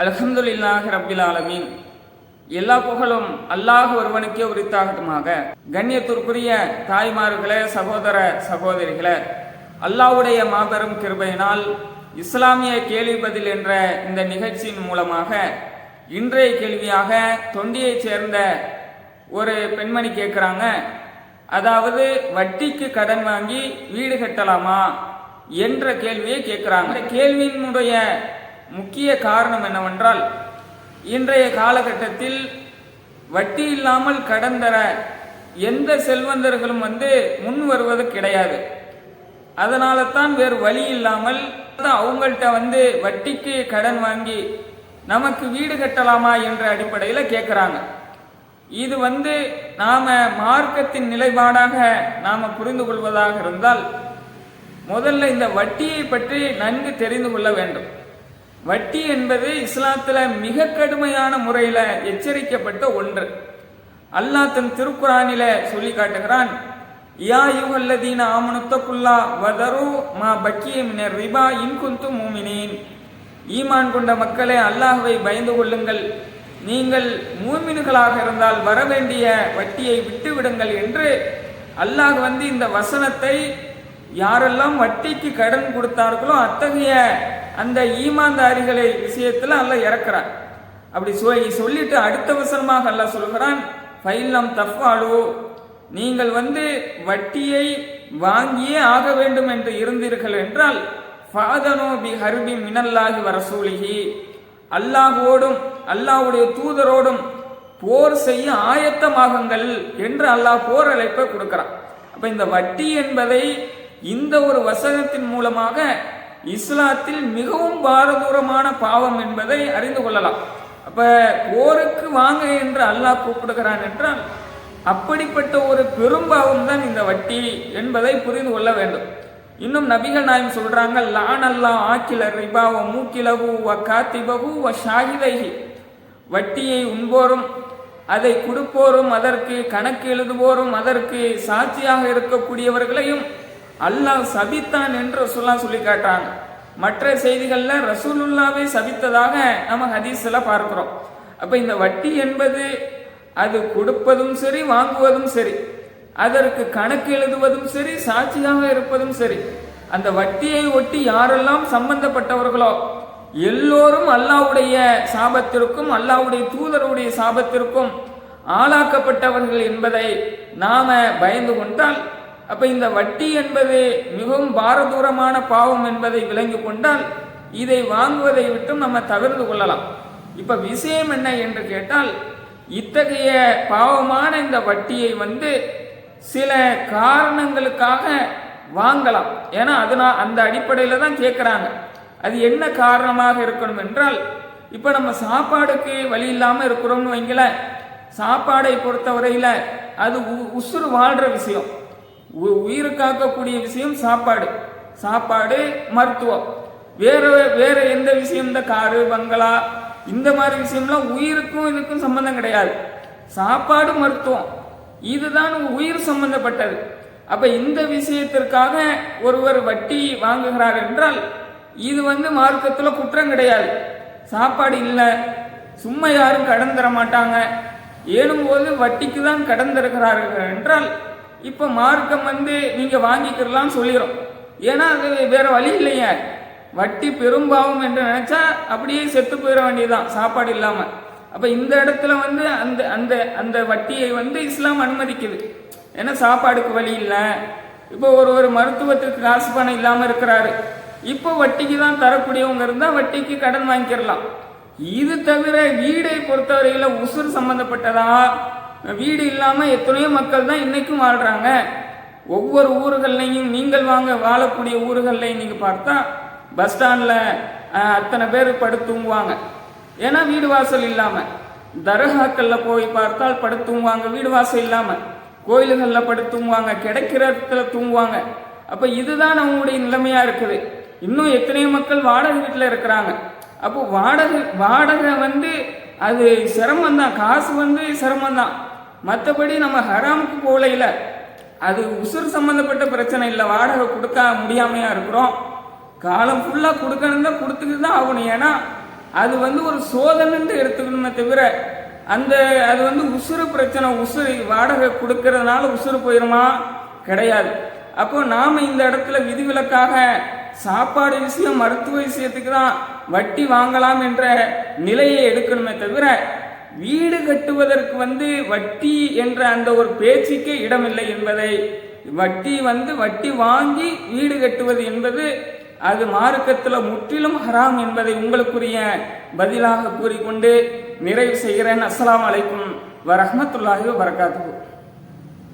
அல்ஹம்துலில்லாஹி ரப்பில் ஆலமீன். எல்லா புகழும் அல்லாஹ் ஒருவனுக்கே உரித்தாகட்டுமாக. கண்ணியத்திற்குரிய தாய்மார்களே, சகோதர சகோதரிகளே, அல்லாஹ்வுடைய மாபெரும் கிருபையினால் இஸ்லாமிய கேள்வி பதில் என்ற இந்த நிகழ்ச்சியின் மூலமாக இன்றைய கேள்வியாக தொண்டியைச் சேர்ந்த ஒரு பெண்மணி கேட்குறாங்க. அதாவது வட்டிக்கு கடன் வாங்கி வீடு கட்டலாமா என்ற கேள்வியை கேட்குறாங்க. இந்த கேள்வியினுடைய முக்கிய காரணம் என்னவென்றால், இன்றைய காலகட்டத்தில் வட்டி இல்லாமல் கடன் தர எந்த செல்வந்தர்களும் முன் வருவது கிடையாது. அதனால தான் வேறு வழி இல்லாமல் அவங்கள்ட்ட வட்டிக்கு கடன் வாங்கி நமக்கு வீடு கட்டலாமா என்ற அடிப்படையில் கேட்குறாங்க. இது நாம மார்க்கத்தின் நிலைப்பாடாக நாம புரிந்து கொள்வதாக இருந்தால், முதல்ல இந்த வட்டியை பற்றி நன்கு தெரிந்து கொள்ள வேண்டும். வட்டி என்பது இஸ்லாத்துல மிக கடுமையான முறையில எச்சரிக்கப்பட்ட ஒன்று. அல்லாஹ் தன் திருக்குரானில சொல்லி காட்டுகிறான், யா அய்யுஹல்லதீன ஆமனுத்தகுல்லா வதரு மா பக்கிய மினர் ரிபா இன் குன்தும் மூமினீன். ஈமான் கொண்ட மக்களே, அல்லாஹ்வை பயந்து கொள்ளுங்கள், நீங்கள் மூமின்களாக இருந்தால் வரவேண்டிய வட்டியை விட்டு விடுங்கள் என்று அல்லாஹ் இந்த வசனத்தை யாரெல்லாம் வட்டிக்கு கடன் கொடுத்தார்களோ அத்தகைய அந்த ஈமான்தாரிகளை விஷயத்துல அல்லாஹ் இறக்குறான். அப்படி சொல்லிட்டு அடுத்த வசனமாக அல்லாஹ் சொல்கிறான், ஃபைல்லம் தஃபாலு, நீங்கள் வட்டியை வாங்கியே ஆக வேண்டும் என்று இருந்தீர்கள் என்றால் ஃபாதனோ பி ஹர்பி மினல்லாஹி வரசூலிஹி, அல்லாஹ்வோடும் அல்லாஹ்வுடைய தூதரோடும் போர் செய்ய ஆயத்தமாகுங்கள் என்று அல்லாஹ் போர் அழைப்பை கொடுக்கிறான். அப்ப இந்த வட்டி என்பதை இந்த ஒரு வசனத்தின் மூலமாக இஸ்லாத்தில் மிகவும் பாரதூரமான பாவம் என்பதை அறிந்து கொள்ளலாம். அப்ப போருக்கு வாங்க என்று அல்லாஹ் கூப்பிடுகிறான் என்றால் அப்படிப்பட்ட ஒரு பெரும்பாவம் தான் இந்த வட்டி என்பதை புரிந்து கொள்ள வேண்டும். இன்னும் நபிகள் நாயம் சொல்றாங்க, லான் அல்லாஹ் ஆக்கில ரிபா வ மூக்கிலகு வ காத்திபகு வ ஷாஹிதைஹி, வட்டியை உண்போரும் அதை கொடுப்போரும் அதற்கு கணக்கு எழுதுவோரும் அதற்கு சாட்சியாக இருக்கக்கூடியவர்களையும் அல்லாஹ் சபித்தான் என்று சொல்லி காட்டுறாங்க. மற்ற செய்திகள்ல ரசூலுல்லாவே சபித்ததாக நம்ம ஹதீஸ்ல பார்க்கிறோம். அப்ப இந்த வட்டி என்பது அது கொடுப்பதும் சரி வாங்குவதும் சரி, அதற்கு கணக்கு எழுதுவதும் சரி சாட்சியாக இருப்பதும் சரி, அந்த வட்டியை ஒட்டி யாரெல்லாம் சம்பந்தப்பட்டவர்களோ எல்லோரும் அல்லாஹ்வுடைய சாபத்திற்கும் அல்லாஹ்வுடைய தூதருடைய சாபத்திற்கும் ஆளாக்கப்பட்டவர்கள் என்பதை நாம பயந்து கொண்டால், அப்ப இந்த வட்டி என்பது மிகவும் பாரதூரமான பாவம் என்பதை விளங்கி கொண்டால் இதை வாங்குவதை விட்டும் நம்ம தவிர்த்து கொள்ளலாம். இப்ப விஷயம் என்ன என்று கேட்டால், இத்தகைய பாவமான இந்த வட்டியை சில காரணங்களுக்காக வாங்கலாம். ஏன்னா அந்த அடிப்படையில தான் கேட்கிறாங்க. அது என்ன காரணமாக இருக்கணும் என்றால், இப்ப நம்ம சாப்பாடுக்கு வழி இல்லாம இருக்கிறோம்னு வைங்கள, சாப்பாடை பொறுத்தவரையில அது உசுறு வாழ்ற விஷயம், உயிர் காக்கக்கூடிய விஷயம் சாப்பாடு. சாப்பாடு மருத்துவம், வேற எந்த விஷயம், இந்த காரு பங்களா இந்த மாதிரி விஷயம்லாம் உயிருக்கும் இதுக்கும் சம்பந்தம் கிடையாது. சாப்பாடு மருத்துவம் இதுதான் உயிர் சம்பந்தப்பட்டது. அப்ப இந்த விஷயத்திற்காக ஒருவர் வட்டி வாங்குகிறார் என்றால் இது மார்க்கத்துல குற்றம் கிடையாது. சாப்பாடு இல்லை, சும்மா யாரும் கடன் தர மாட்டாங்க, ஏனும் போது வட்டிக்கு தான் கடன் தருகிறார்கள் என்றால் இப்ப மார்க்கம் நீங்க வாங்கிக்கிறலாம் சொல்லிடும். ஏன்னா அது வேற வழி இல்லையா, வட்டி பெரும்பாவம் என்று நினைச்சா அப்படியே செத்து போயிட வேண்டியதுதான் சாப்பாடு இல்லாம. அப்ப இந்த இடத்துல அந்த அந்த அந்த வட்டியை இஸ்லாம் அனுமதிக்குது. ஏன்னா சாப்பாடுக்கு வழி இல்லை, இப்போ ஒரு மருத்துவத்துக்கு காசு பணம் இல்லாம இருக்கிறாரு, இப்போ வட்டிக்கு தான் தரக்கூடியவங்க இருந்தா வட்டிக்கு கடன் வாங்கிக்கிறலாம். இது தவிர வீடை பொறுத்தவரையில உசுறு சம்பந்தப்பட்டதா, வீடு இல்லாம எத்தனையோ மக்கள் தான் இன்னைக்கும் வாழ்றாங்க. ஒவ்வொரு ஊர்கள்லையும் நீங்கள் வாழக்கூடிய ஊர்கள்லையும் நீங்க பார்த்தா பஸ் ஸ்டாண்ட்ல அத்தனை பேர் படுத்துங்குவாங்க. ஏன்னா வீடு வாசல் இல்லாம. தர்காக்கள்ல போய் பார்த்தால் படுத்துங்குவாங்க வீடு வாசல் இல்லாம, கோயில்கள்ல படுத்துங்குவாங்க, கிடைக்கிற இடத்துல தூங்குவாங்க. அப்ப இதுதான் அவங்களுடைய நிலைமையா இருக்குது. இன்னும் எத்தனையோ மக்கள் வாடகை வீட்டுல இருக்கிறாங்க. அப்போ வாடகை அது சிரமம் தான், காசு சிரமம் தான். மற்றபடி நம்ம ஹராமுக்கு போகல, அது உசுறு சம்பந்தப்பட்ட பிரச்சனை இல்லை. வாடகை கொடுக்க முடியாமையா இருக்கிறோம், காலம் ஃபுல்லா கொடுக்கணும் தான், கொடுத்துக்கிட்டு தான் ஆகணும். ஏன்னா அது ஒரு சோதனைன்னு எடுத்துக்கணுமே தவிர அது உசுறு பிரச்சனை, உசுறு வாடகை கொடுக்கறதுனால உசுறு போயிருமா? கிடையாது. அப்போ நாம இந்த இடத்துல விதிவிலக்காக சாப்பாடு விஷயம், மருத்துவ விஷயத்துக்கு தான் வட்டி வாங்கலாம் என்ற நிலையை எடுக்கணுமே தவிர வீடு கட்டுவதற்கு வட்டி என்ற அந்த ஒரு பேச்சுக்கே இடமில்லை என்பதை, வட்டி வாங்கி வீடு கட்டுவது என்பது அது மார்க்கத்தில் முற்றிலும் ஹராம் என்பதை உங்களுக்குரிய பதிலாக கூறிக்கொண்டு நிறைவு செய்கிறேன். அஸ்ஸலாமு அலைக்கும் வரஹ்மத்துல்லாஹி வபரகாத்துஹு.